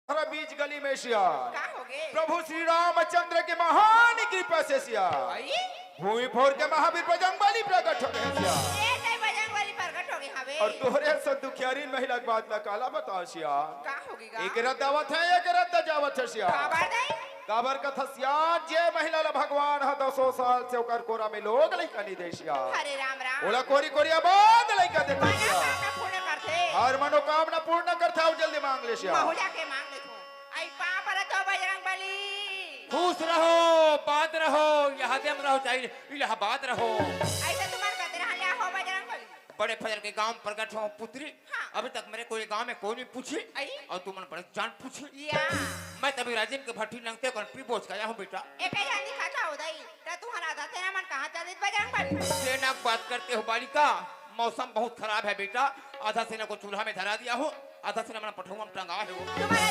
हर बीच गली में सिया का हो गए प्रभु श्री रामचंद्र के महान कृपा से सिया आई भूमि फोर के महावीर बजरंग बली प्रकट हो गए सिया ए कई बजरंग वाली प्रकट हो गई हवे और तोहरे से दुखियारी महिला के बात ना काला बताओ सिया का होगी गा एक रद्द दावत है एक रद्द जावत है सिया खबर दई काबर का थसिया जे महिला ला भगवान ह 200 साल से ओकर कोरा में लोग लइका नहीं दे सिया हरे राम राम ओला कोरी कोरी आबाद लइका दे सिया मनोकामना पूर्ण करते हर मनोकामना पूर्ण करता हो जल्दी मांग ले सिया बहुजा के मांग ले तू आई पा पर तो बजरंग बली खुश रहो बात रहो यहाँ दे रहो चाहिए इलाहाबाद रहो। ऐसे तुम्हारे कहते रहा ले हो बजरंग बली बड़े फजल के गांव प्रकट हो पुत्री हाँ। अभी तक मेरे कोई गांव में कोई नहीं पूछी आई और तुम बड़े जान पूछी या मैं तभी राजीव के भट्टी लंगते कर पी बोझ गया हूँ बेटा एक ही आंधी खाता हो दई तो तुम्हारा आधा तेरा मन कहाँ चल बजरंग बली सेना बात करते हो बालिका मौसम बहुत खराब है बेटा आधा सेना को चूल्हा में धरा दिया हो आधा सेना अपना पठुआ में टंगा है तुम्हारा